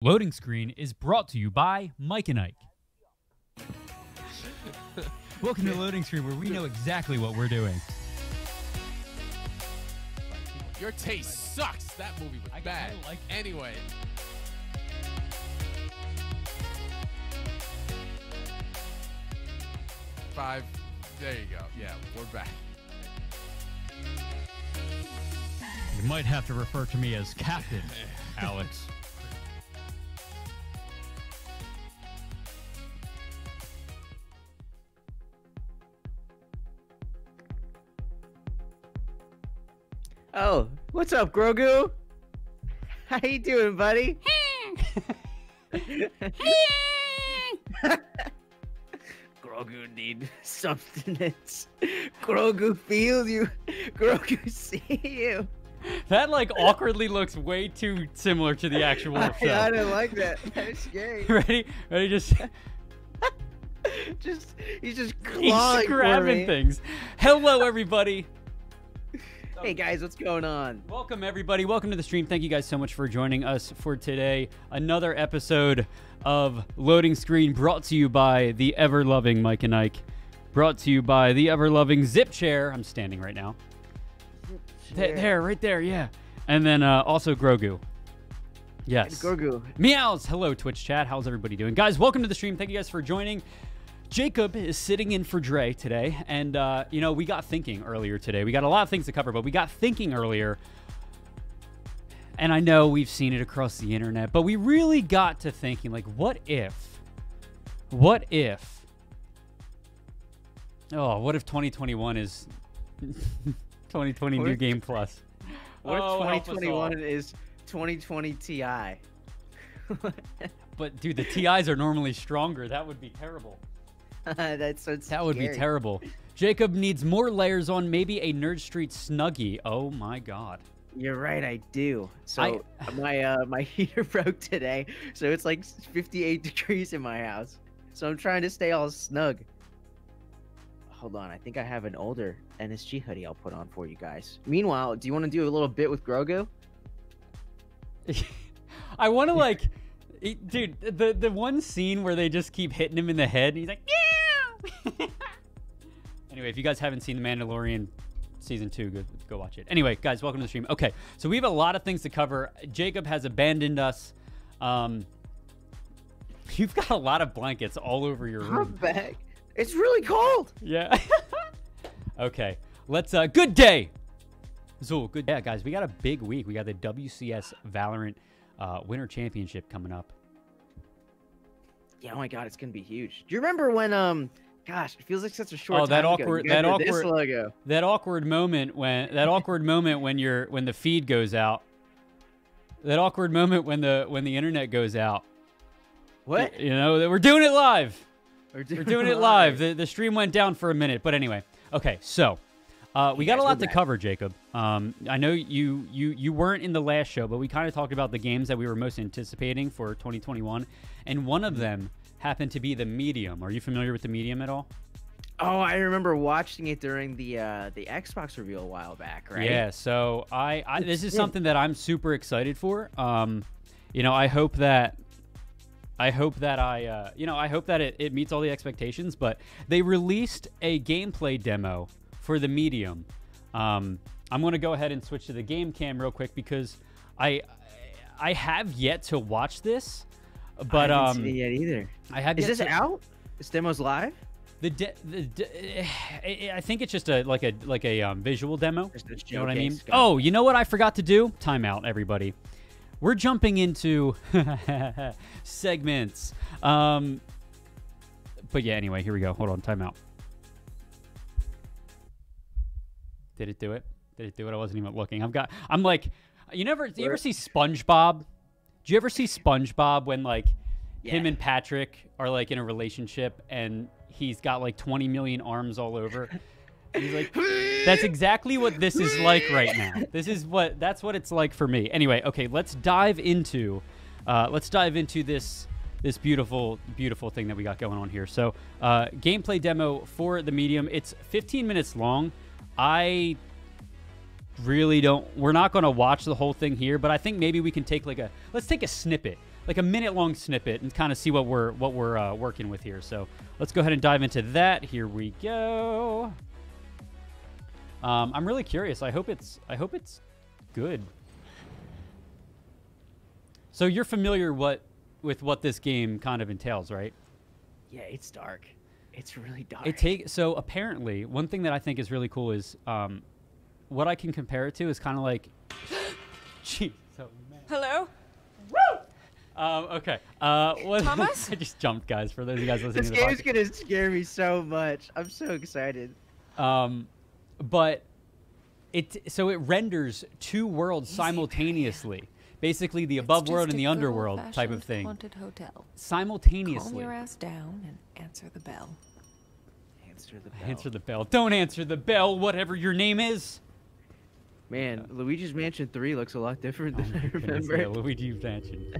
Loading Screen is brought to you by Mike and Ike. Welcome to Loading Screen, where we know exactly what we're doing. Your taste sucks. That movie was bad. I like it. Anyway. Five. There you go. Yeah, we're back. You might have to refer to me as Captain Alex. Oh, what's up, Grogu? How you doing, buddy? Grogu need substance. Grogu feels you. Grogu see you. That like awkwardly looks way too similar to the actual show. I don't like that. That's scary. Ready? Just he's just he's clawing for grabbing me. things. Hello, everybody. Hey guys, what's going on? Welcome, everybody. Welcome to the stream. Thank you guys so much for joining us for today. Another episode of Loading Screen brought to you by the ever-loving Mike and Ike. Brought to you by the ever-loving Zip Chair. I'm standing right now. There, right there, yeah. And then also Grogu. Yes. Grogu. Meows. Hello, Twitch chat. How's everybody doing? Guys, welcome to the stream. Thank you guys for joining. Jacob is sitting in for Dre today, and, you know, we got thinking earlier today. We got a lot of things to cover, but we got thinking earlier, and I know we've seen it across the internet, but we really got to thinking, like, what if 2021 is 2020 New Game Plus? What if Oh, help us 2021 all. is 2020 Ti? But, dude, the TIs are normally stronger. That would be terrible. That's so That would be scary. terrible. Jacob needs more layers on, maybe a Nerd Street Snuggie. Oh my god. You're right, I do. So my heater broke today, so it's like 58 degrees in my house. So I'm trying to stay all snug. Hold on, I think I have an older NSG hoodie I'll put on for you guys. Meanwhile, do you want to do a little bit with Grogu? I want to like, dude, the one scene where they just keep hitting him in the head, and he's like, yeah. Anyway, if you guys haven't seen The Mandalorian season 2, go watch it. Anyway, guys, welcome to the stream. Okay, so we have a lot of things to cover. Jacob has abandoned us. You've got a lot of blankets all over your room. I'm back. It's really cold. Yeah. Okay. Let's good day. Zul, good day. Yeah, guys, we got a big week. We got the WCS Valorant Winter Championship coming up. Yeah, oh my god, it's gonna be huge. Do you remember when gosh, it feels like such a short time that ago. awkward You remember this logo. that awkward moment when when the feed goes out. That awkward moment when the internet goes out. What? You know, that we're doing it live. We're We're doing it live. The stream went down for a minute, but anyway. Okay, so we got a lot to cover, Jacob. I know you weren't in the last show, but we kind of talked about the games that we were most anticipating for 2021, and one of them happened to be the Medium. Are you familiar with the Medium at all? Oh, I remember watching it during the Xbox reveal a while back, right? Yeah. So this is something that I'm super excited for. You know, I hope that it meets all the expectations. But they released a gameplay demo for the Medium. I'm going to go ahead and switch to the game cam real quick because I have yet to watch this, but I haven't seen it yet either. I have. Is yet this to, out? This demo's live? I think it's just a visual demo. Just a You know what I mean? showcase. Oh, you know what I forgot to do? Timeout, everybody. We're jumping into segments. But yeah, anyway, here we go. Hold on, timeout. Did it do it? Did it do it? I wasn't even looking. I'm like, you ever see SpongeBob? Do you ever see SpongeBob when like him and Patrick are like in a relationship and he's got like 20 million arms all over? And he's like, that's exactly what this is like right now. That's what it's like for me. Anyway, okay, let's dive into this beautiful thing that we got going on here. So, gameplay demo for the Medium. It's 15 minutes long. I really don't. We're not going to watch the whole thing here, but I think maybe we can take let's take a snippet like a minute-long snippet and kind of see what we're working with here. So let's go ahead and dive into that. Here we go. I'm really curious. I hope it's good. So you're familiar with what this game kind of entails, right? Yeah, it's dark. It's really dark. So apparently, one thing that I think is really cool is what I can compare it to is kind of like. Jeez, so man. Hello? Woo! Okay. Thomas? I just jumped, guys. For those of you guys listening This to the game's gonna scare me so much. I'm so excited. But it renders two worlds simultaneously. Basically, the above world and the underworld type of thing. Haunted hotel. Simultaneously. Calm your ass down and answer the bell. Answer the bell. Answer the bell. Don't answer the bell, whatever your name is. Man, Luigi's Mansion 3 looks a lot different than I remember. Yeah, Luigi's Mansion.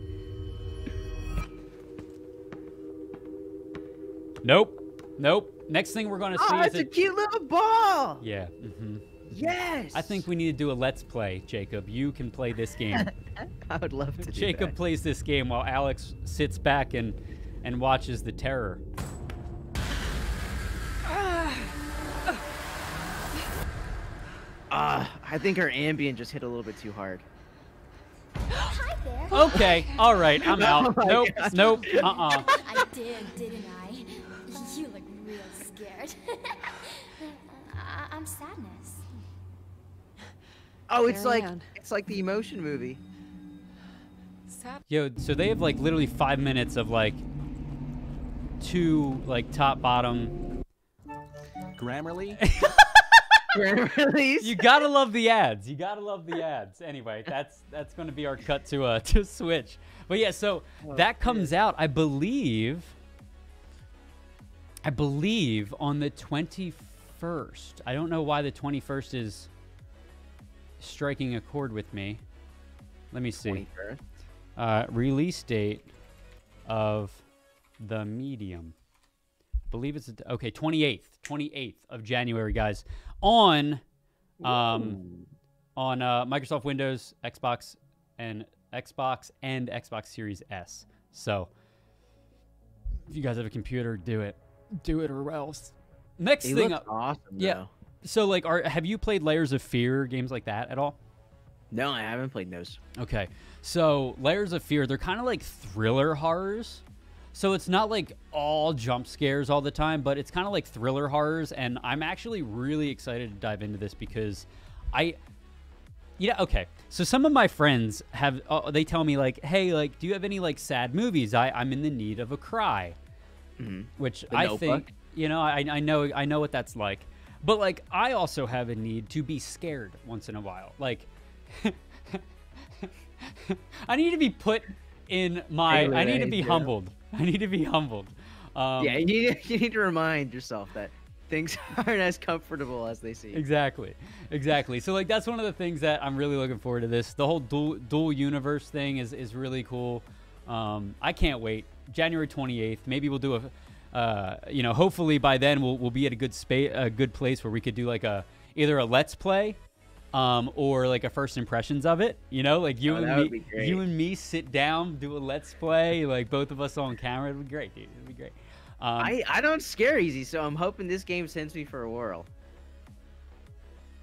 Nope. Next thing we're going to see is it's a cute little ball! Yeah. Yes! I think we need to do a let's play, Jacob. You can play this game. I would love to do Jacob that. plays this game while Alex sits back and watches the terror. I think our ambient just hit a little bit too hard. Hi there. Okay, all right, I'm out. my Nope, gosh. nope, I did, didn't I? You look real scared. I'm sadness. Oh, it's Carry like on. it's like the emotion movie. Stop. Yo, so they have like literally 5 minutes of like two like top bottom. Grammarly? Grand release. You gotta love the ads. You gotta love the ads. Anyway, that's gonna be our cut to Switch. But yeah, so that comes out, I believe on the 21st. I don't know why the 21st is striking a chord with me. Let me see. 21st. Release date of the medium. I believe it's okay, 28th of January, guys. On Microsoft Windows, Xbox and Xbox Series S. So if you guys have a computer, do it or else. Next It thing looks awesome, yeah. though. So like have you played Layers of Fear, games like that at all? No, I haven't played those. Okay. So Layers of Fear, they're kind of like thriller horrors. So it's not like all jump scares all the time, but it's kind of like thriller horrors, and I'm actually really excited to dive into this because okay. So some of my friends have, they tell me like, hey, like, do you have any like sad movies? I'm in the need of a cry, which The I Notebook? think, I know what that's like, but like, I also have a need to be scared once in a while. Like, I need to be put in my, I need to be humbled. I need to be humbled. Yeah, you need to remind yourself that things aren't as comfortable as they seem. Exactly. So like that's one of the things that I'm really looking forward to this. The whole dual universe thing is really cool. I can't wait. January 28th. Maybe we'll do a hopefully by then we'll be at a good place where we could do like either a let's play or like a first impressions of it, like you and me sit down, do a let's play, like both of us on camera. It'd be great, dude. It'd be great. I don't scare easy, so I'm hoping this game sends me for a whirl.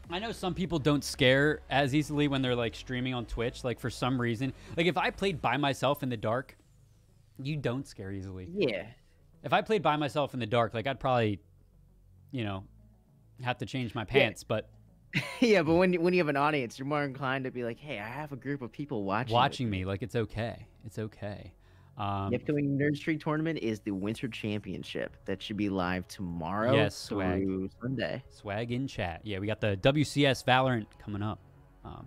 I know some people don't scare as easily when they're like streaming on Twitch, like for some reason. Like if I played by myself in the dark, you don't scare easily. Yeah. If I played by myself in the dark, like I'd probably, have to change my pants, but Yeah, but when you have an audience, you're more inclined to be like, hey, I have a group of people watching me, like it's okay. It's okay. The upcoming Nerd Street tournament is the Winter Championship. That should be live tomorrow through Sunday. Swag in chat. Yeah, we got the WCS Valorant coming up.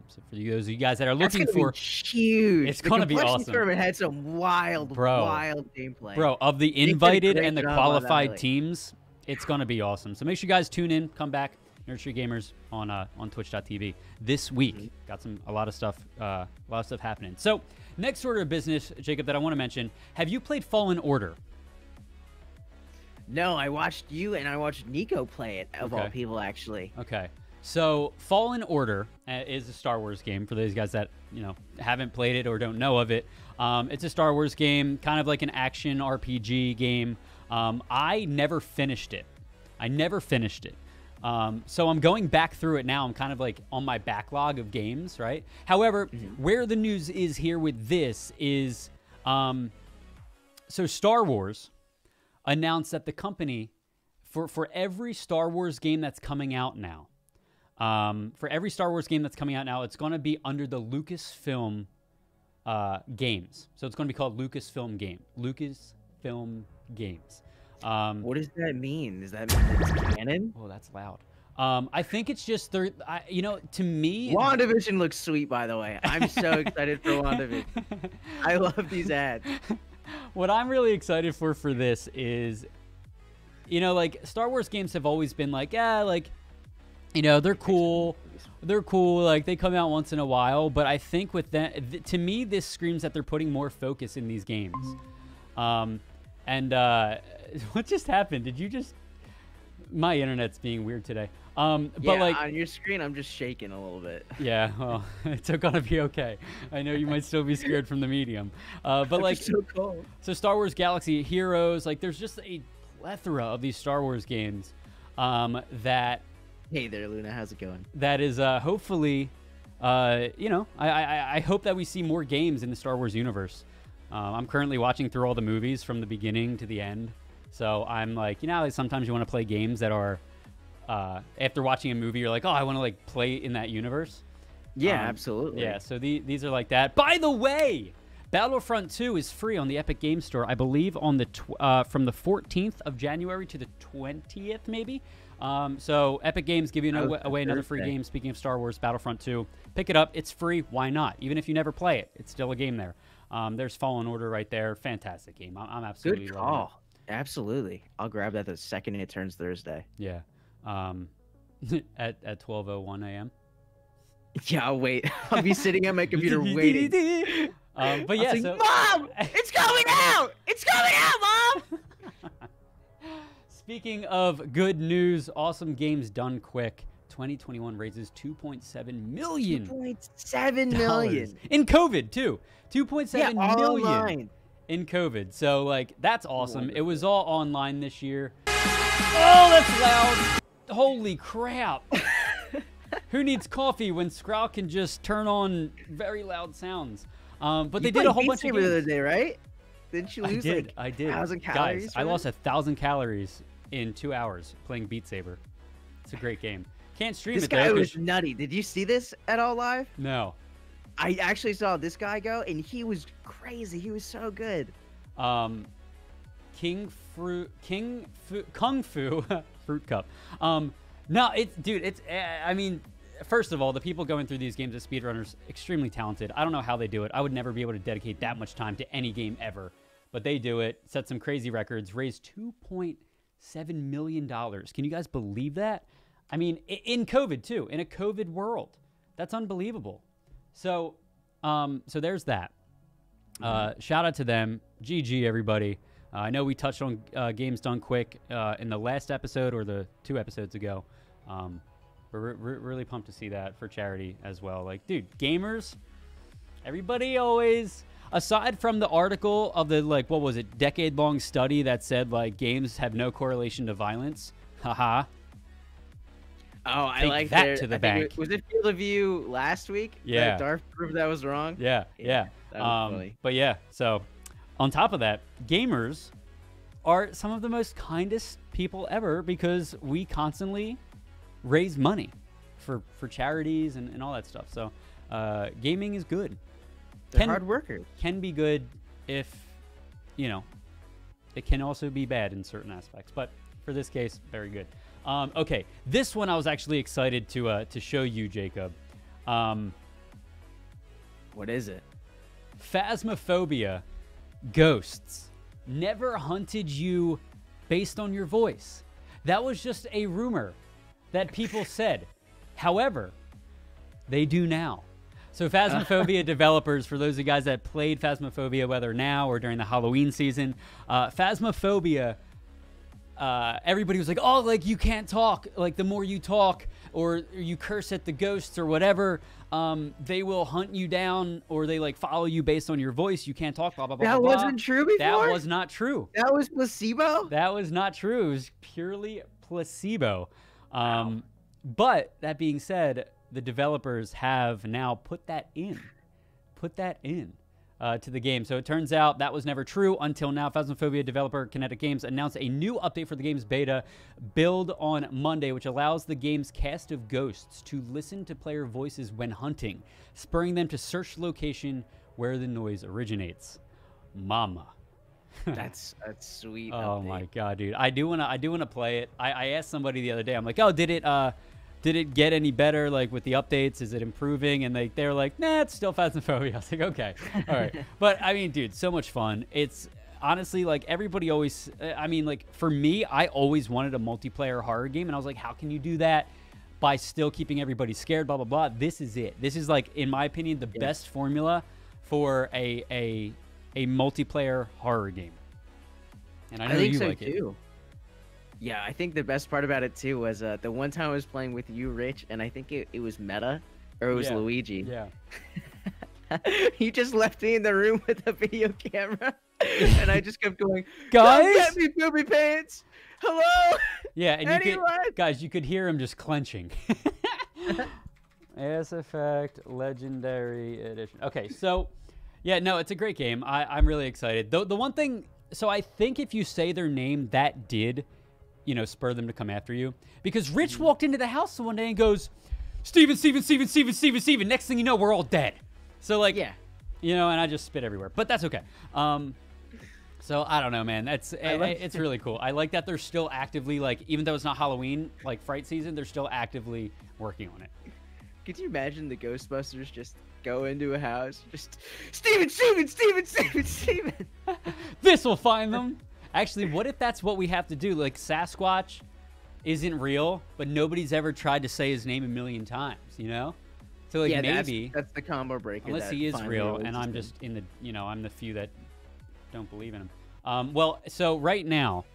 So for those of you guys that are looking That's for, huge. It's gonna be awesome. Tournament had some wild gameplay. Bro, of the did a invited great and the job on qualified that. teams, it's gonna be awesome. So make sure you guys tune in, come back, Nerd Street Gamers on Twitch.tv this week. Got a lot of stuff happening. So next order of business, Jacob, that I want to mention. Have you played Fallen Order? No, I watched you and I watched Nico play it, of all Okay. people, actually. Okay. So Fallen Order is a Star Wars game for those guys that, you know, haven't played it or don't know of it. It's a Star Wars game, kind of like an action RPG game. I never finished it. So I'm going back through it now. I'm kind of like on my backlog of games, right? However, where the news is here with this is, so Star Wars announced that the company, for every Star Wars game that's coming out now, it's going to be under the Lucasfilm games. So it's going to be called Lucasfilm Games. What does that mean? Does that mean it's canon? Oh, that's loud. I think it's just you know, to me, WandaVision looks sweet, by the way. I'm so excited for WandaVision. I love these ads. What I'm really excited for this is, you know, like Star Wars games have always been like, yeah, like, you know, they're cool. Like they come out once in a while, but I think with that, to me, this screams that they're putting more focus in these games. What just happened? Did you just? My internet's being weird today. But yeah, like on your screen, I'm just shaking a little bit. Yeah, well, it's gonna be okay. I know you might still be scared from the medium, but like, so cold. So Star Wars Galaxy Heroes, like, there's just a plethora of these Star Wars games that. Hey there, Luna. How's it going? That is hopefully, you know, I hope that we see more games in the Star Wars universe. I'm currently watching through all the movies from the beginning to the end. So I'm like, you know, like sometimes you want to play games that are, after watching a movie, you're like, oh, I want to like play in that universe. Yeah, absolutely. Yeah, so these are like that. By the way, Battlefront 2 is free on the Epic Game Store, I believe, on the from the 14th of January to the 20th, maybe. So Epic Games give you away another free game. Speaking of Star Wars, Battlefront 2, pick it up. It's free. Why not? Even if you never play it, it's still a game there. There's Fallen Order right there. Fantastic game. I'm absolutely good loving it. call. Absolutely. I'll grab that the second it turns Thursday. Yeah. At 12:01 a.m. Yeah, I'll wait. I'll be sitting at my computer waiting. But yeah, like, so Mom, it's coming out! It's coming out, Mom! Speaking of good news, awesome games done quick. 2021 raises $2.7 million. $2.7 million. In COVID, too. $2.7 million online. In COVID. So, like, that's awesome. Wonderful. It was all online this year. Oh, that's loud. Holy crap. Who needs coffee when Scrowl can just turn on very loud sounds? But they did a whole bunch of games. The other day, right? Didn't you lose I did. 1,000 calories? Guys, I lost 1,000 calories in 2 hours playing Beat Saber. It's a great game. Can't stream this it though. This guy was nutty. Did you see this at all live? No. I actually saw this guy go, and he was crazy. He was so good. Kung Fu Fruit Cup. No, it's I mean, first of all, the people going through these games as speedrunners, extremely talented. I don't know how they do it. I would never be able to dedicate that much time to any game ever, but they do it. Set some crazy records. Raised $2.7 million. Can you guys believe that? I mean, in COVID too, in a COVID world, that's unbelievable. So, so there's that. Shout out to them. GG, everybody. I know we touched on games done quick in the last episode or the 2 episodes ago. We're really pumped to see that for charity as well. Like, dude, gamers, everybody always, aside from the article of the, like, what was it, decade-long study that said, like, games have no correlation to violence. Haha. Oh, I like that to the bank. Was it Field of View last week? Yeah. That Darth proved that was wrong? Yeah. That was funny. But yeah, so on top of that, gamers are some of the most kindest people ever because we constantly raise money for charities and all that stuff. So gaming is good. They're hard workers. Can be good if, you know, it can also be bad in certain aspects. But for this case, very good. Okay, this one I was actually excited to show you, Jacob. What is it? Phasmophobia ghosts never hunted you based on your voice. That was just a rumor that people said. However, they do now. So Phasmophobia developers, for those of you guys that played Phasmophobia, whether now or during the Halloween season, Phasmophobia everybody was like, oh, like you can't talk. Like the more you talk or you curse at the ghosts or whatever, they will hunt you down or they like follow you based on your voice. You can't talk, blah, blah, blah, That blah. wasn't true before? That was not true. That was placebo? That was not true. It was purely placebo. But that being said, the developers have now put that in to the game. So it turns out that was never true until now. Phasmophobia developer Kinetic Games announced a new update for the game's beta build on Monday, which allows the game's cast of ghosts to listen to player voices when hunting, spurring them to search the location where the noise originates. Mama. That's sweet. Oh update. my god, dude! I do wanna play it. I asked somebody the other day. I'm like, oh, did it get any better? Like with the updates, is it improving? And they were like, nah, it's still Phasmophobia. I was like, okay, all right. But I mean, dude, so much fun. It's honestly like everybody always. I mean, like for me, I always wanted a multiplayer horror game, and I was like, how can you do that by still keeping everybody scared? Blah blah blah. This is it. This is like, in my opinion, the best formula for a multiplayer horror game. And I know think you so like it too. Yeah, I think the best part about it too was the one time I was playing with you, Rich, and I think it was Meta or it was Yeah. Luigi. Yeah. He just left me in the room with a video camera, and I just kept going, Guys? "Come get me, booby pants! Hello!" Yeah, and Anyone? you could hear him just clenching. Mass Effect Legendary Edition. Okay, so yeah, no, it's a great game. I'm really excited. The one thing, so I think if you say their name, that did, spur them to come after you. Because Rich walked into the house one day and goes, Steven. Next thing you know, we're all dead. So like, Yeah. and I just spit everywhere. But that's okay. So I don't know, man. It's really cool. I like that they're still actively, like, even though it's not Halloween, like Fright season, they're still actively working on it. Could you imagine the Ghostbusters just go into a house, just Steven! This will find them. Actually, what if that's what we have to do? Like, Sasquatch isn't real, but nobody's ever tried to say his name a million times, So, like, Yeah, maybe. that's the combo breaker. Unless that he is finally real, releases and I'm him. just in the, I'm the few that don't believe in him. Well, so right now,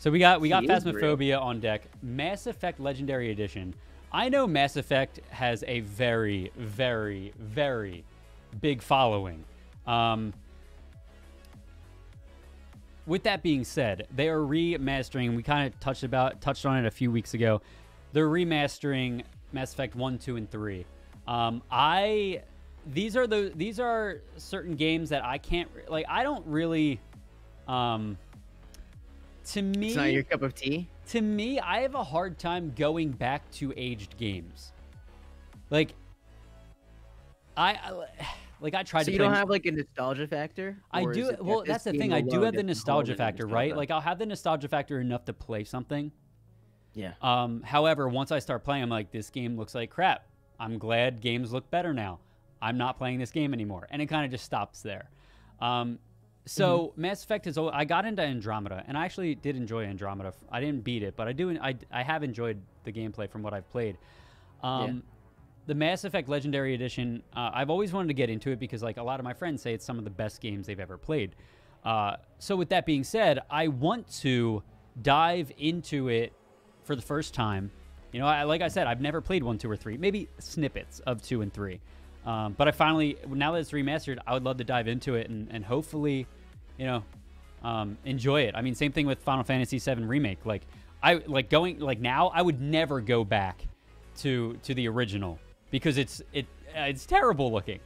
we got He is Phasmophobia on deck. Mass Effect Legendary Edition. I know Mass Effect has a very, very, very big following. With that being said, they are remastering. We kind of touched on it a few weeks ago. They're remastering Mass Effect 1, 2, and 3. These are certain games that I can't like. I don't really. To me, It's not your cup of tea. To me, I have a hard time going back to aged games. Like, I tried So to. you play, don't have like a nostalgia factor? I Or do. is it Well, that that's this the game thing. I do alone have the gets nostalgia involved in factor, right? nostalgia? Like, I'll have the nostalgia factor enough to play something. Yeah. However, once I start playing, I'm like, this game looks like crap. I'm glad games look better now. I'm not playing this game anymore, and it kind of just stops there. So Mass Effect is. I got into Andromeda, and I actually did enjoy Andromeda. I didn't beat it, but I do. I have enjoyed the gameplay from what I've played. The Mass Effect Legendary Edition. I've always wanted to get into it because, like, a lot of my friends say it's some of the best games they've ever played. So with that being said, I want to dive into it for the first time. Like I said, I've never played 1, 2, or 3. Maybe snippets of 2 and 3. But I finally, now that it's remastered, I would love to dive into it and hopefully, enjoy it. I mean, same thing with Final Fantasy VII Remake. Like, now, I would never go back to the original because it's terrible looking.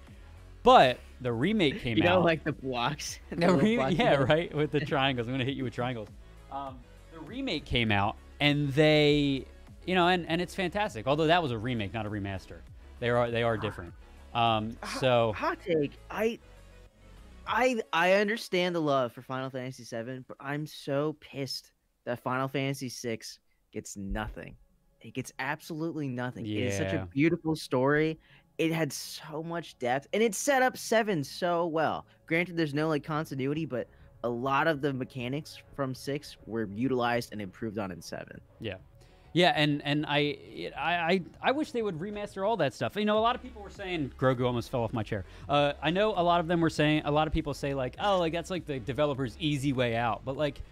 But the remake came out. You don't like the blocks? Yeah, right, with the triangles. I'm gonna hit you with triangles. The remake came out, and they, and it's fantastic. Although that was a remake, not a remaster. They are different. So hot take. I understand the love for Final Fantasy VII, but I'm so pissed that Final Fantasy VI gets nothing. It gets absolutely nothing. It is such Yeah. a beautiful story. It had so much depth, and it set up 7 so well. Granted, there's no like continuity, but a lot of the mechanics from 6 were utilized and improved on in 7. yeah, and I wish they would remaster all that stuff. A lot of people were saying Grogu almost fell off my chair. I know a lot of people say like, oh, like that's like the developer's easy way out, but like,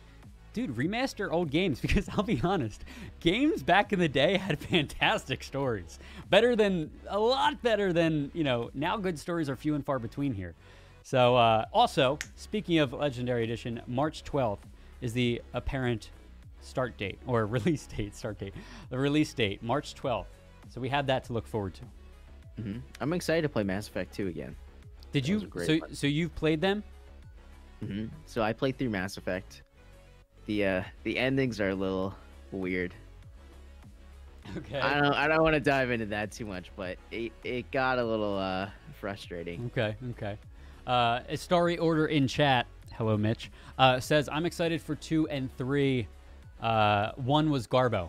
dude, remaster old games, because I'll be honest, games back in the day had fantastic stories. A lot better than, now good stories are few and far between here. So, also, speaking of Legendary Edition, March 12th is the apparent start date, or release date, the release date, March 12th. So we have that to look forward to. I'm excited to play Mass Effect 2 again. Did you, so you've played them? So I played through Mass Effect. The endings are a little weird. Okay. I don't want to dive into that too much, but it got a little frustrating. Okay. A story order in chat. Hello, Mitch. Says I'm excited for 2 and 3. 1 was Garbo.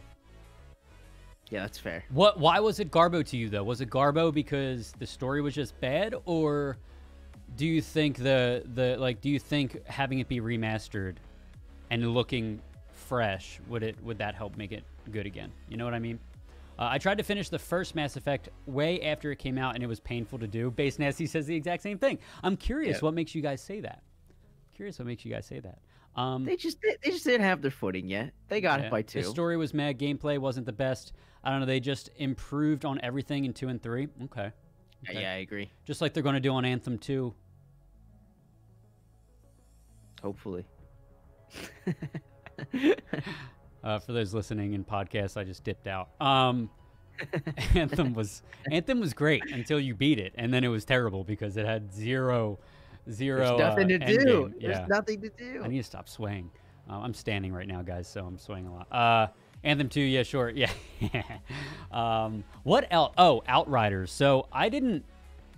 Yeah, that's fair. Why was it Garbo to you though? Was it Garbo because the story was just bad, or do you think do you think having it be remastered and looking fresh would that help make it good again? You know what I mean? I tried to finish the first Mass Effect way after it came out, and it was painful to do. Base Nasty says the exact same thing. I'm curious what makes you guys say that. They just didn't have their footing yet. They got it by 2. The story was mad. Gameplay wasn't the best. I don't know. They just improved on everything in 2 and 3. Okay. Yeah, I agree. Just like they're going to do on Anthem 2. Hopefully. For those listening in podcasts, I just dipped out. Anthem was great until you beat it, and then it was terrible because it had zero. There's nothing to do. There's nothing to do. I need to stop swaying. I'm standing right now, guys, so I'm swaying a lot. Anthem 2, yeah, sure, yeah. What else? Oh, Outriders. So I didn't.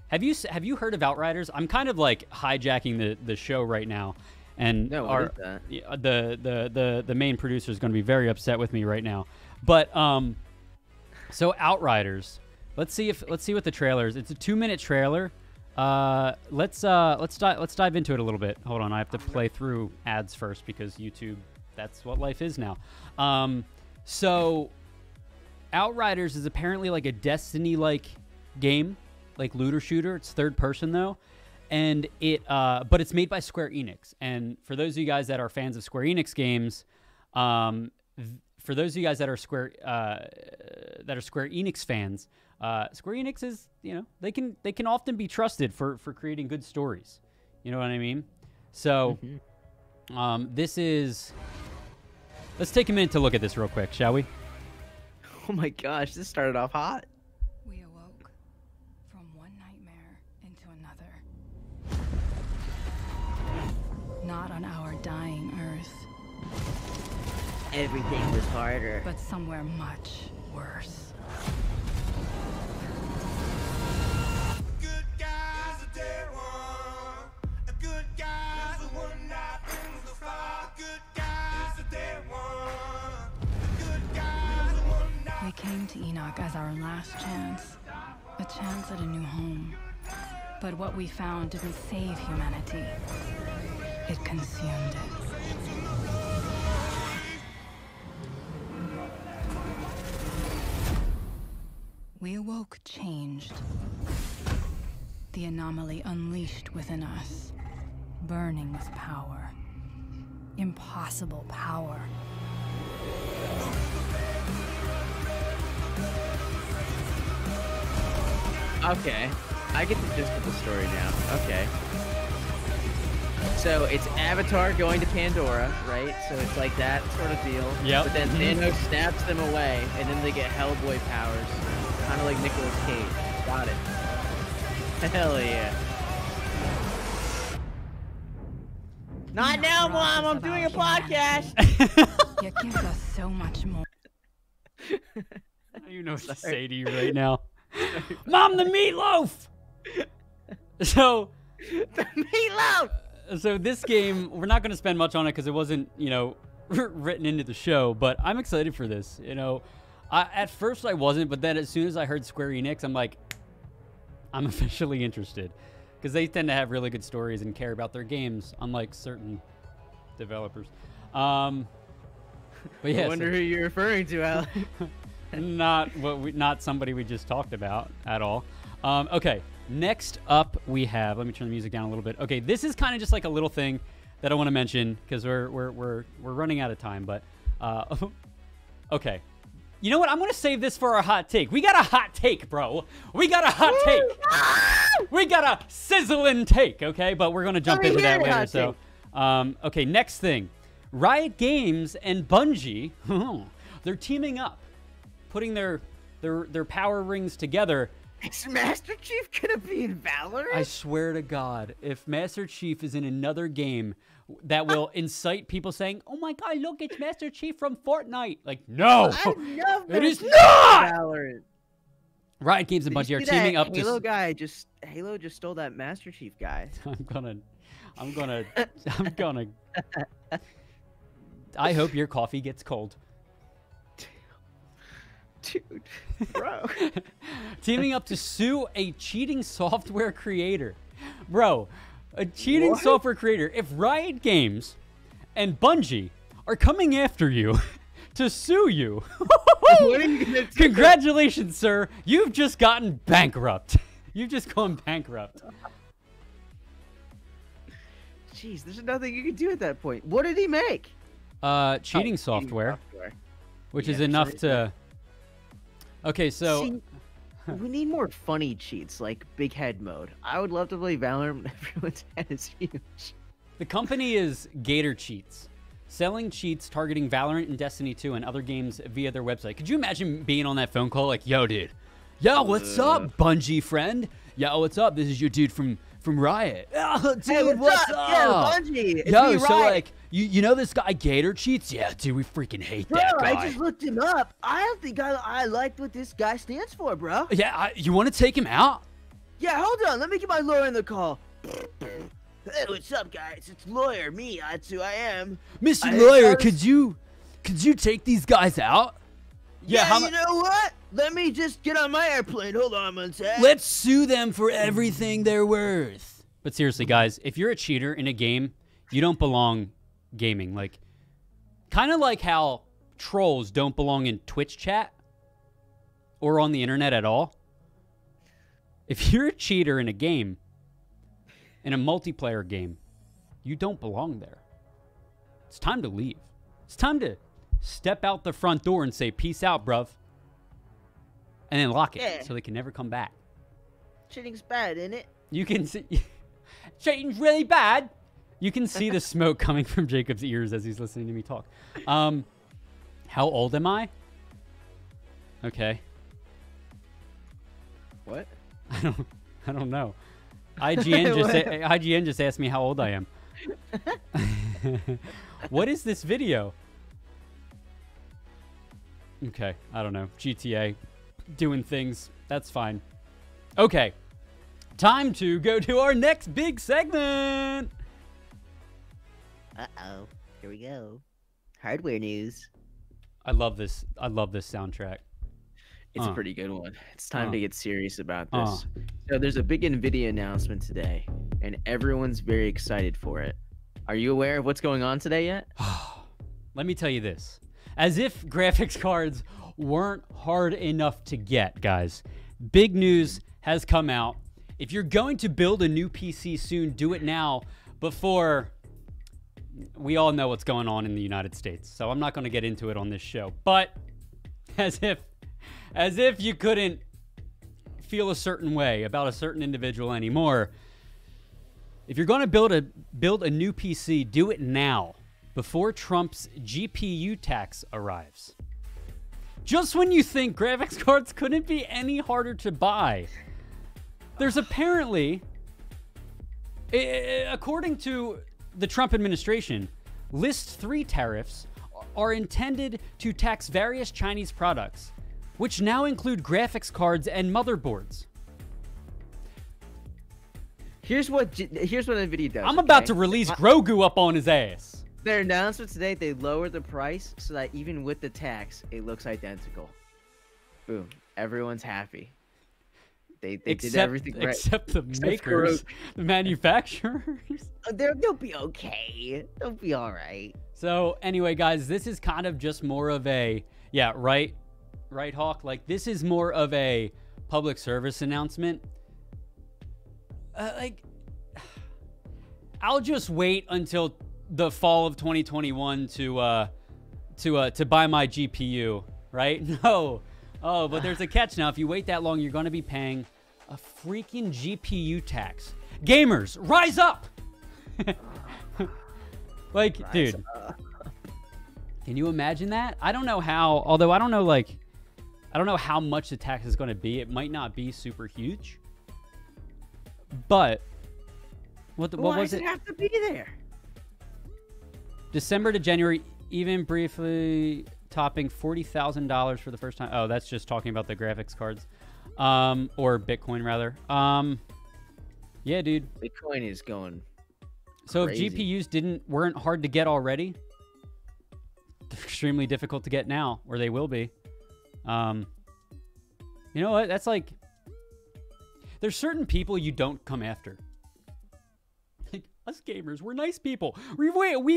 Have you heard of Outriders? I'm kind of like hijacking the show right now. And no, what is that? The main producer is going to be very upset with me right now. But so Outriders. Let's see what the trailer is. It's a 2-minute trailer. Let's dive into it a little bit. Hold on, I have to play through ads first because YouTube. That's what life is now. So Outriders is apparently like a Destiny-like game, like looter shooter. It's third person though. And but it's made by Square Enix. And for those of you guys that are fans of Square Enix games, for those of you guys that are Square Enix fans, Square Enix is, they can often be trusted for creating good stories. You know what I mean? So, this is. Let's take a minute to look at this real quick, shall we? Oh my gosh, this started off hot. We awoke from one nightmare into another. Not on our dying Earth, Everything was harder. but somewhere much worse. Good guys are dead one. A good guy's the one that brings the fire. Good guys are dead one. A good guy's the one that. We came to Enoch as our last chance, a chance at a new home. But what we found didn't save humanity. It consumed it. We awoke changed. The anomaly unleashed within us, burning with power. Impossible power. Okay, I get the gist of the story now. Okay. So it's Avatar going to Pandora, right? So it's like that sort of deal. Yep. But then Thanos snaps them away, and then they get Hellboy powers. Kind of like Nicolas Cage. Got it. Hell yeah. Not now, Mom! I'm doing a podcast! It gives us so much more. I don't even know what to say to you right now. Mom, the meatloaf! So... The meatloaf! So this game, we're not going to spend much on it because it wasn't, written into the show, but I'm excited for this. At first I wasn't, but then as soon as I heard Square Enix, I'm like, I'm officially interested. Because they tend to have really good stories and care about their games, unlike certain developers. But yeah, I wonder who you're referring to, Alex. Not somebody we just talked about at all. Okay, next up we have, let me turn the music down a little bit. Okay, this is kind of just like a little thing that I want to mention because we're running out of time. But okay, you know what? I'm gonna save this for our hot take. We got a hot take, bro. We got a hot take. We got a sizzling take. Okay, but we're gonna jump into that later. So, okay, next thing, Riot Games and Bungie, they're teaming up, putting their power rings together. Is Master Chief gonna be in Valorant? I swear to God, if Master Chief is in another game that will incite people saying, "Oh my God, look, it's Master Chief from Fortnite." Like, no, it is not. Valorant. Riot Games and Bungie are teaming up. Halo just stole that Master Chief guy. I'm gonna. I hope your coffee gets cold. Dude, bro. Teaming up to sue a cheating software creator. Bro, a cheating software creator. If Riot Games and Bungie are coming after you to sue you, What are you gonna do? congratulations, sir. You've just gotten bankrupt. You've just gone bankrupt. Jeez, there's nothing you can do at that point. What did he make? Cheating software, which is enough to... Okay, so... See, we need more funny cheats, like Big Head mode. I would love to play Valorant when everyone's head is huge. The company is Gator Cheats, selling cheats targeting Valorant and Destiny 2 and other games via their website. Could you imagine being on that phone call like, "Yo, dude. Yo, what's up, Bungie friend? Yo, what's up? This is your dude from Riot. Oh, dude, Hey, what's up? Yeah, Bungie. It's Yo, me, so Riot. like, you know this guy Gator Cheats? Yeah, dude, we freaking hate Bro, that guy. I just looked him up. I don't think I liked what this guy stands for, bro. Yeah, you want to take him out? Yeah, hold on. Let me get my lawyer in the call. Hey, what's up, guys? It's lawyer, me. That's who I am. Mr. I- Lawyer, I was- could you take these guys out? Yeah, how you know what? Let me just get on my airplane. Hold on one sec. Let's sue them for everything they're worth. But seriously, guys, if you're a cheater in a game, you don't belong gaming. Like, kind of like how trolls don't belong in Twitch chat or on the internet at all. If you're a cheater in a game, in a multiplayer game, you don't belong there. It's time to leave. It's time to step out the front door and say, "Peace out, bruv." And then lock it Yeah. so they can never come back. Cheating's bad, isn't it? You can see... Cheating's really bad. You can see the smoke coming from Jacob's ears as he's listening to me talk. How old am I? Okay. What? I don't know. IGN just asked me how old I am. What is this video? Okay, I don't know. GTA doing things. That's fine. Okay. Time to go to our next big segment. Uh-oh. Here we go. Hardware news. I love this. I love this soundtrack. It's a pretty good one. It's time to get serious about this. So there's a big NVIDIA announcement today, and everyone's very excited for it. Are you aware of what's going on today yet? Let me tell you this. As if graphics cards weren't hard enough to get, guys. Big news has come out. If you're going to build a new PC soon, do it now before... We all know what's going on in the United States, so I'm not going to get into it on this show. But as if you couldn't feel a certain way about a certain individual anymore, if you're going to build a new PC, do it now before Trump's GPU tax arrives. Just when you think graphics cards couldn't be any harder to buy, there's apparently, according to the Trump administration, List 3 tariffs are intended to tax various Chinese products, which now include graphics cards and motherboards. Here's what NVIDIA does. I'm about to release Grogu up on his ass. Their announcement today, they lowered the price so that even with the tax, it looks identical. Boom. Everyone's happy. They did everything right. Except the makers, the manufacturers. They'll be okay. They'll be all right. So anyway, guys, this is kind of just more of a, yeah, right, Hawk? Like, this is more of a public service announcement. Like, I'll just wait until the fall of 2021 to buy my GPU, right? No. Oh, but there's a catch now. If you wait that long, you're going to be paying a freaking GPU tax. Gamers, rise up! Like, dude. Can you imagine that? I don't know how, although I don't know, like, I don't know how much the tax is going to be. It might not be super huge. But what was it? Why does it have to be there? December to January, even briefly topping $40,000 for the first time. Oh, that's just talking about the graphics cards. Or Bitcoin, rather. Yeah, dude. Bitcoin is going So crazy. if GPUs weren't hard to get already, they're extremely difficult to get now, or they will be. You know what? That's like, there's certain people you don't come after. Like us gamers, we're nice people. We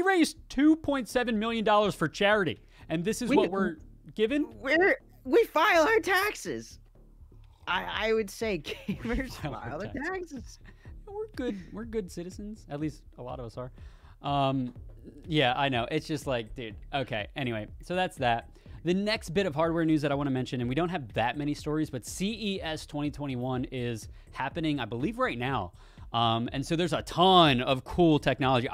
raised $2.7 million for charity, and this is what we're given. We file our taxes. I would say gamers file their taxes. We're good citizens. At least a lot of us are. Yeah, I know. It's just like, dude. Okay. Anyway, so that's that. The next bit of hardware news that I want to mention, and we don't have that many stories, but CES 2021 is happening, I believe, right now. And so there's a ton of cool technology.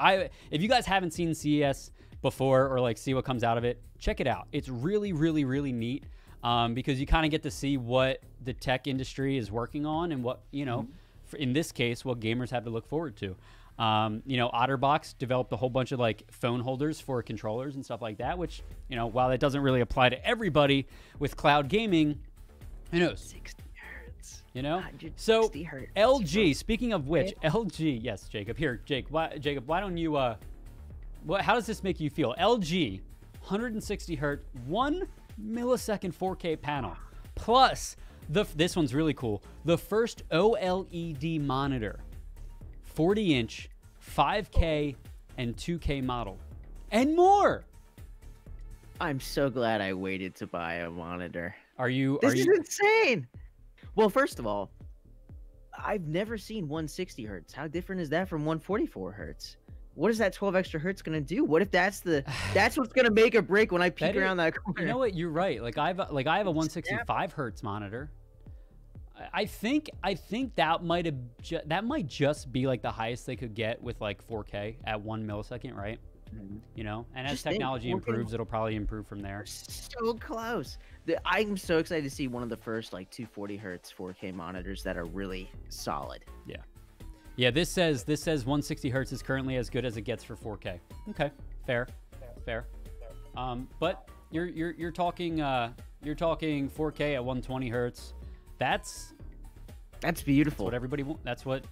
If you guys haven't seen CES before or like see what comes out of it, check it out. It's really, really, really neat because you kind of get to see what the tech industry is working on and what, you know, in this case, what gamers have to look forward to. You know, OtterBox developed a whole bunch of like phone holders for controllers and stuff like that, which, you know, while it doesn't really apply to everybody with cloud gaming, who knows? 60 hertz. You know? 160 So hertz. LG, speaking of which, LG, yes, Jacob. Here, Jacob, why don't you, how does this make you feel? LG, 160 hertz, 1 millisecond 4K panel, plus this one's really cool. The first OLED monitor. 40-inch, 5K, and 2K model. And more! I'm so glad I waited to buy a monitor. This is insane! Well, first of all, I've never seen 160 hertz. How different is that from 144 hertz? What is that 12 extra hertz gonna do? What if that's what's gonna make or break when I peek around that corner? You know what? You're right. Like I have a 165 hertz monitor. I think that might just be like the highest they could get with like 4K at 1 millisecond, right? You know, and as technology improves, it'll probably improve from there. So close. I'm so excited to see one of the first like 240 hertz 4K monitors that are really solid. Yeah, yeah. This says 160 hertz is currently as good as it gets for 4K. Okay, fair. But you're talking 4K at 120 hertz. That's beautiful. That's what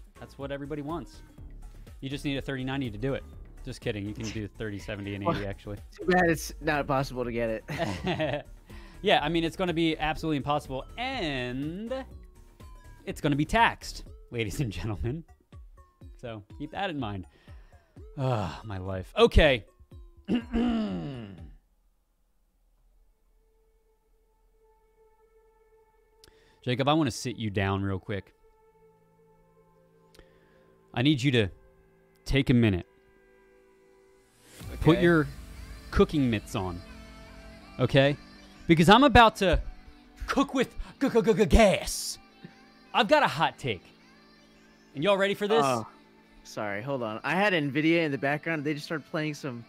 everybody wants. You just need a 3090 to do it. Just kidding. You can do 3070 and 80 actually. Too bad it's not possible to get it. Yeah, I mean it's going to be absolutely impossible, and it's going to be taxed, ladies and gentlemen. So keep that in mind. Ah, my life. Okay. Jacob, I want to sit you down real quick. I need you to take a minute. Okay. Put your cooking mitts on. Okay? Because I'm about to cook with gas. I've got a hot take. And y'all ready for this? Oh, sorry, hold on. I had NVIDIA in the background. They just started playing some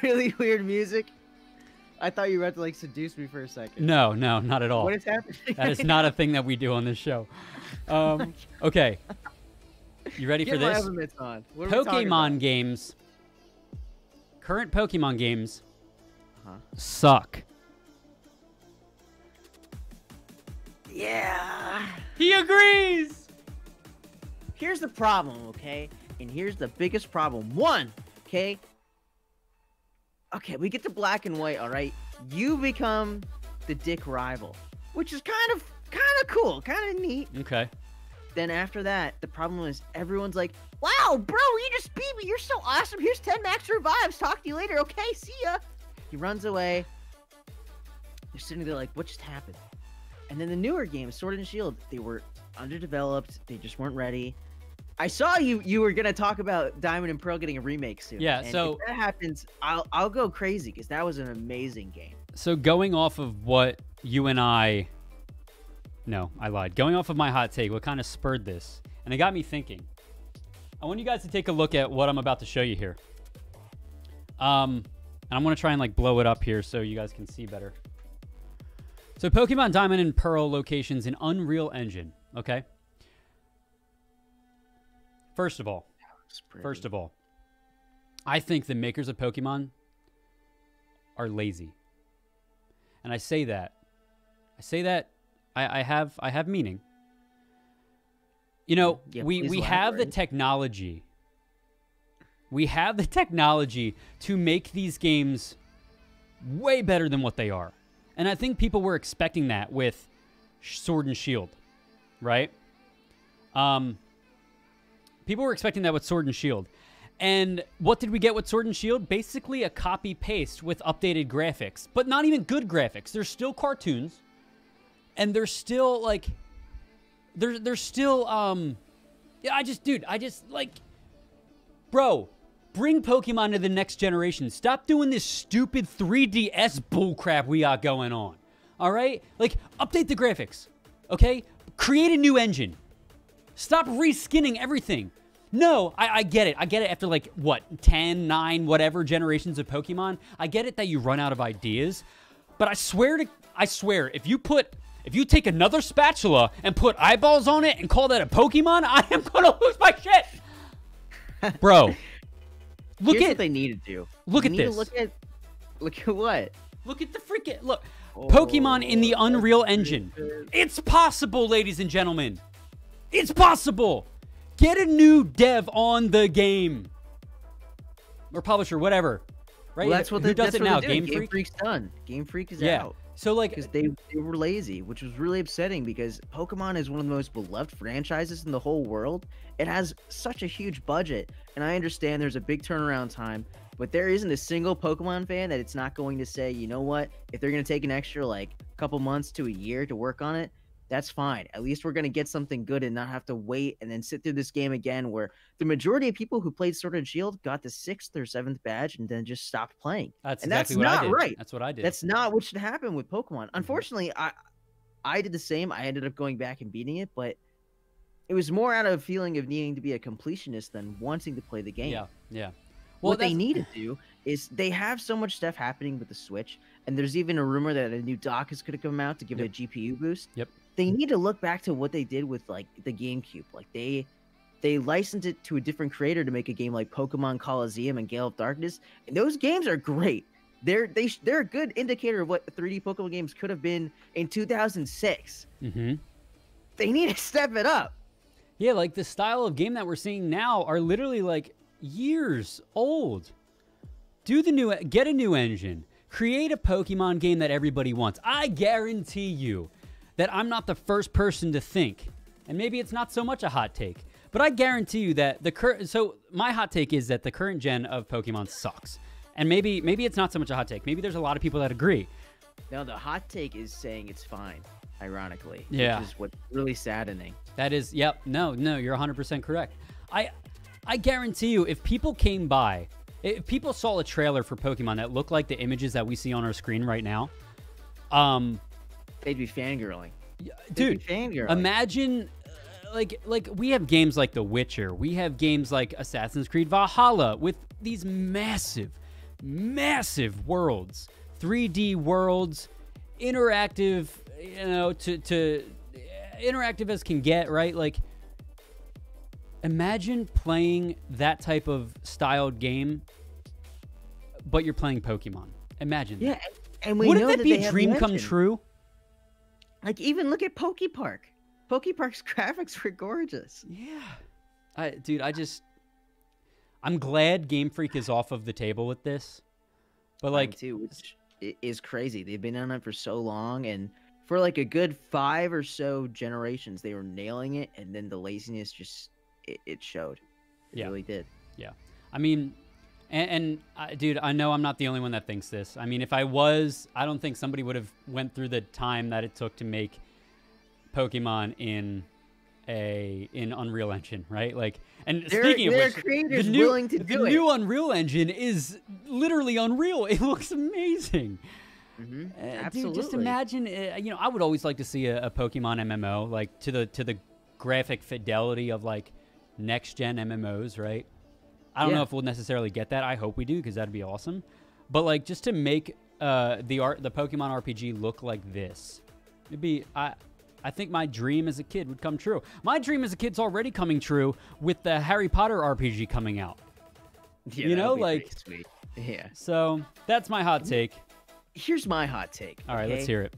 really weird music. I thought you were about to like seduce me for a second. No, not at all. What is happening? That is not a thing that we do on this show. Okay. You ready for this? On. Pokemon games. Current Pokemon games suck. Yeah. He agrees. Here's the problem, okay? And here's the biggest problem. One, okay? Okay, we get to black and white, all right? You become the dick rival, which is kind of cool, kind of neat. Okay. Then after that, the problem is everyone's like, wow, bro, you just beat me. You're so awesome. Here's 10 max revives. Talk to you later. Okay, see ya. He runs away. You're sitting there like, what just happened? And then the newer games, Sword and Shield, they were underdeveloped. They just weren't ready. I saw you were gonna talk about Diamond and Pearl getting a remake soon. Yeah, and so if that happens, I'll go crazy because that was an amazing game. So going off of what you and I... No, I lied. Going off of my hot take, what kind of spurred this? And it got me thinking. I want you guys to take a look at what I'm about to show you here. And I'm going to try and like blow it up here so you guys can see better. So Pokemon Diamond and Pearl locations in Unreal Engine, okay? First of all, I think the makers of Pokemon are lazy. And I say that I have meaning. You know, Yeah, we please have the elaborate. technology. We have the technology to make these games way better than what they are. And I think people were expecting that with Sword and Shield, right? People were expecting that with Sword and Shield. And what did we get with Sword and Shield? Basically a copy-paste with updated graphics. But not even good graphics. They're still cartoons. And they're still, like... They're still, Yeah, I just, like... Bro, bring Pokemon to the next generation. Stop doing this stupid 3DS bullcrap we got going on. Alright? Like, update the graphics. Okay? Create a new engine. Stop reskinning everything. No, I get it. I get it after, like, what, 10, 9, whatever generations of Pokemon. I get it that you run out of ideas. But I swear, if you take another spatula and put eyeballs on it and call that a Pokemon, I am going to lose my shit. Bro, Here's what they need to do. Look You at need to this. Look at what? Look at the freaking... Look. Pokemon in the Unreal Engine. It's possible, ladies and gentlemen. It's possible. Get a new dev on the game. Or publisher, whatever. Right? Well, that's what Who does it now? Game Game Freak? Freak's done. Game Freak is Yeah. out. So, like... Because they were lazy, which was really upsetting because Pokemon is one of the most beloved franchises in the whole world. It has such a huge budget, and I understand there's a big turnaround time, but there isn't a single Pokemon fan that it's not going to say, you know what, if they're going to take an extra, like, couple months to a year to work on it, that's fine. At least we're going to get something good and not have to wait and then sit through this game again where the majority of people who played Sword and Shield got the 6th or 7th badge and then just stopped playing. That's And exactly that's what I not did. right. That's what I did. That's not what should happen with Pokemon. Unfortunately, I did the same. I ended up going back and beating it, but it was more out of a feeling of needing to be a completionist than wanting to play the game. Yeah, yeah. What they need to do is they have so much stuff happening with the Switch, and there's even a rumor that a new dock is going to come out to give it a GPU boost. Yep. They need to look back to what they did with like the GameCube. Like they licensed it to a different creator to make a game like Pokemon Coliseum and Gale of Darkness, and those games are great. They're a good indicator of what 3D Pokemon games could have been in 2006. Mm-hmm. They need to step it up. Yeah, like the style of game that we're seeing now are literally like years old. Get a new engine. Create a Pokemon game that everybody wants. I guarantee you that I'm not the first person to think, and maybe it's not so much a hot take, but I guarantee you that so my hot take is that the current gen of Pokemon sucks. And maybe it's not so much a hot take. Maybe there's a lot of people that agree. No, the hot take is saying it's fine, ironically. Yeah. Which is what's really saddening. That is, yep, no, you're 100% correct. I guarantee you, if people came by, if people saw a trailer for Pokemon that looked like the images that we see on our screen right now, they'd be fangirling. dude, They'd be fangirling. imagine, like we have games like The Witcher, we have games like Assassin's Creed Valhalla with these massive worlds, 3D worlds, interactive, you know, to interactive as can get, right? Like, imagine playing that type of styled game, but you're playing Pokemon. Imagine. Yeah, and we Wouldn't know that be they have dream come legend. true? Like, even look at Pokepark. Pokepark's graphics were gorgeous. Yeah. I'm glad Game Freak is off of the table with this. But Mine like, too, which is crazy. They've been on it for so long, and for like a good 5 or so generations, they were nailing it, and then the laziness just it showed. It really did. yeah. I mean, dude, I know I'm not the only one that thinks this. I mean, if I was, I don't think somebody would have went through the time that it took to make Pokemon in in Unreal Engine, right? Like, and There speaking of are which, creators willing to the do it. new Unreal Engine is literally unreal. It looks amazing. Absolutely. Dude, just imagine. You know, I would always like to see a Pokemon MMO, like to the graphic fidelity of like next gen MMOs, right? I don't know if we'll necessarily get that. I hope we do, because that'd be awesome. But like, just to make the Pokemon RPG look like this, it'd be. I think my dream as a kid would come true. My dream as a kid's already coming true with the Harry Potter RPG coming out. Yeah, you know, that'd be like, pretty sweet. Yeah. So that's my hot take. Here's my hot take. All right, let's hear it.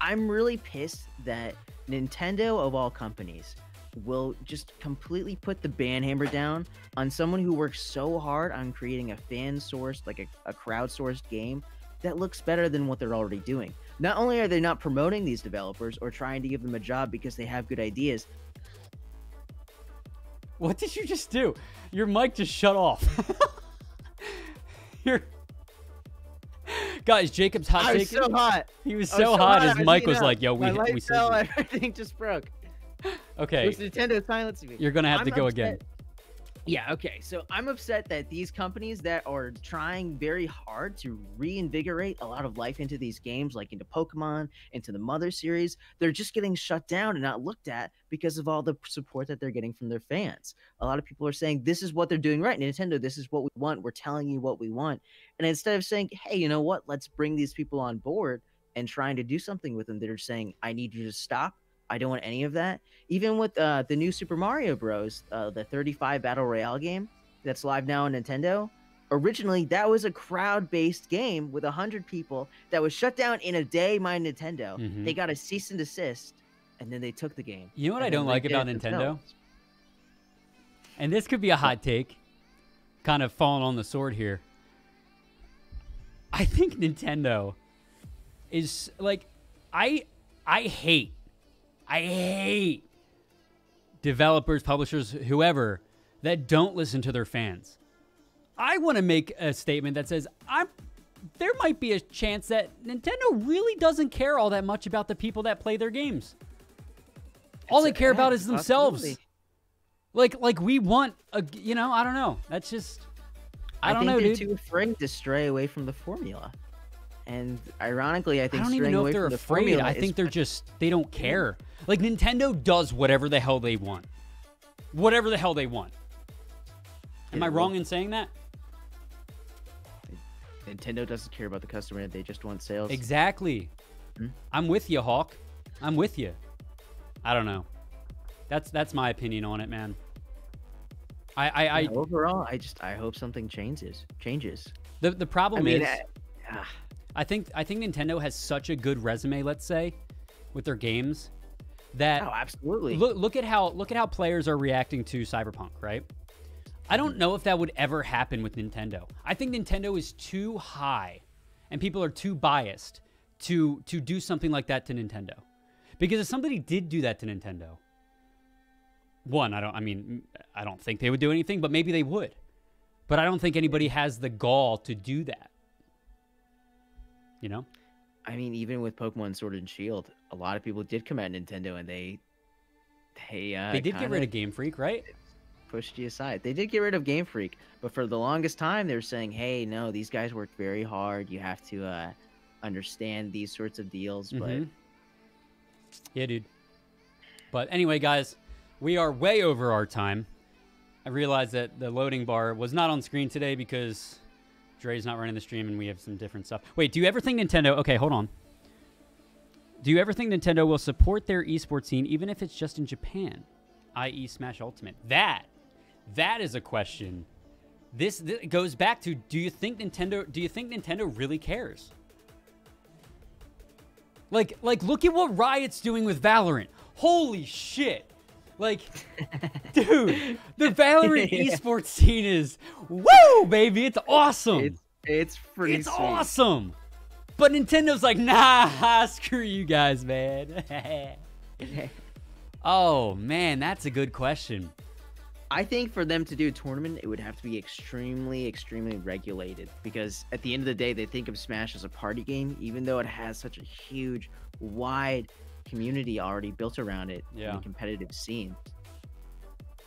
I'm really pissed that Nintendo, of all companies, will just completely put the ban hammer down on someone who works so hard on creating a fan-sourced, like a crowd-sourced game that looks better than what they're already doing. Not only are they not promoting these developers or trying to give them a job because they have good ideas. What did you just do? Your mic just shut off. Guys, Jacob's hot take. I was so hot. He was so hot. His mic was like, "Yo, my light we fell, said." everything just broke. Okay. It was Nintendo silencing me. You're gonna have to go upset. again. Yeah, okay. So I'm upset that these companies that are trying very hard to reinvigorate a lot of life into these games, like into Pokemon, into the Mother series, they're just getting shut down and not looked at because of all the support that they're getting from their fans. A lot of people are saying, this is what they're doing right. Nintendo, this is what we want. We're telling you what we want. And instead of saying, hey, you know what? Let's bring these people on board and trying to do something with them, they're saying, I need you to stop. I don't want any of that. Even with the new Super Mario Bros., the 35 Battle Royale game that's live now on Nintendo, originally that was a crowd-based game with 100 people that was shut down in a day by Nintendo. They got a cease and desist, and then they took the game. You know what I don't like about Nintendo? And this could be a hot take, kind of falling on the sword here. I think Nintendo is like, I hate developers, publishers, whoever that don't listen to their fans. I want to make a statement that says there might be a chance that Nintendo really doesn't care all that much about the people that play their games. All they care about is themselves. Like we want a, you know, I don't know. That's just, I don't know, they're dude. too afraid to stray away from the formula. And ironically, I think I don't even know if they're afraid. I think they're just, they don't care. Like, Nintendo does whatever the hell they want. Whatever the hell they want. Am I wrong in saying that? Nintendo doesn't care about the customer. They just want sales. Exactly. I'm with you, Hawk. I'm with you. I don't know. That's my opinion on it, man. Overall, I hope something changes. The problem is, I think Nintendo has such a good resume, let's say, with their games, that absolutely. Look at how players are reacting to Cyberpunk, right? I don't know if that would ever happen with Nintendo. I think Nintendo is too high, and people are too biased to do something like that to Nintendo. Because if somebody did do that to Nintendo, I don't think they would do anything, but maybe they would. But I don't think anybody has the gall to do that. You know? I mean, even with Pokemon Sword and Shield, a lot of people did come at Nintendo, and they did get rid of Game Freak, right? Pushed you aside. They did get rid of Game Freak, but for the longest time, they were saying, "Hey, no, these guys work very hard. You have to understand these sorts of deals." But yeah, dude. But anyway, guys, we are way over our time. I realized that the loading bar was not on screen today because Dre's not running the stream and we have some different stuff. Wait, do you ever think Nintendo... Okay, hold on. Do you ever think Nintendo will support their esports scene even if it's just in Japan, i.e. Smash Ultimate? That is a question. This goes back to, do you think Nintendo really cares? Like look at what Riot's doing with Valorant. Holy shit. Like, dude, the Valorant esports scene is, woo, baby, it's awesome. It's pretty sweet. Awesome. But Nintendo's like, nah, screw you guys, man. Oh, man, that's a good question. I think for them to do a tournament, it would have to be extremely, extremely regulated. Because at the end of the day, they think of Smash as a party game, even though it has such a huge, wide community already built around it in Yeah. the competitive scene.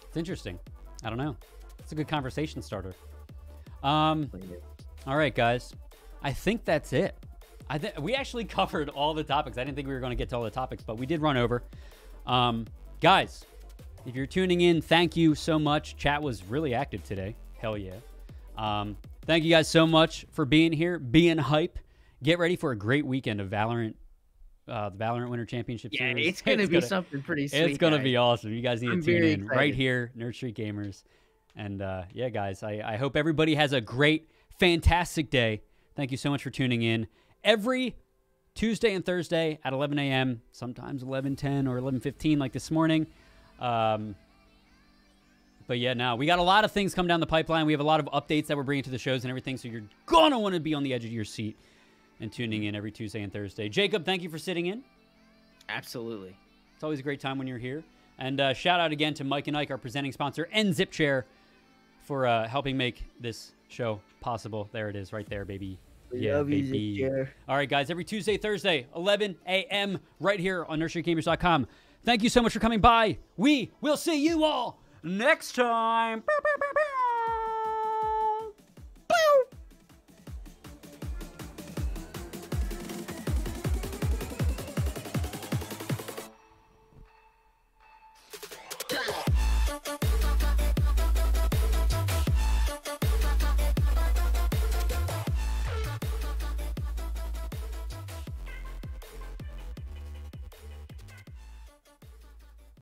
It's interesting. I don't know. It's a good conversation starter. All right, guys. I think that's it. We actually covered all the topics. I didn't think we were going to get to all the topics, but we did run over. Guys, if you're tuning in, thank you so much. Chat was really active today. Hell yeah. Thank you guys so much for being here, being hype. Get ready for a great weekend of Valorant, the Valorant Winter Championship Yeah, Series. it's gonna be something pretty sweet. It's going to guys. be awesome. You guys need I'm to tune very in right excited. here, Nerd Street Gamers. And yeah, guys, I hope everybody has a great, fantastic day. Thank you so much for tuning in. Every Tuesday and Thursday at 11 a.m., sometimes 11:10 or 11:15 like this morning. But yeah, now we got a lot of things coming down the pipeline. We have a lot of updates that we're bringing to the shows and everything, so you're going to want to be on the edge of your seat and tuning in every Tuesday and Thursday. Jacob, thank you for sitting in. Absolutely. It's always a great time when you're here. And shout out again to Mike and Ike, our presenting sponsor, and Zip Chair for helping make this show possible. There it is right there, baby. Yeah, Love you, baby. Zip Chair. All right, guys, every Tuesday, Thursday, 11 a.m. right here on nurserygamers.com. Thank you so much for coming by. We will see you all next time. Bow, bow, bow, bow.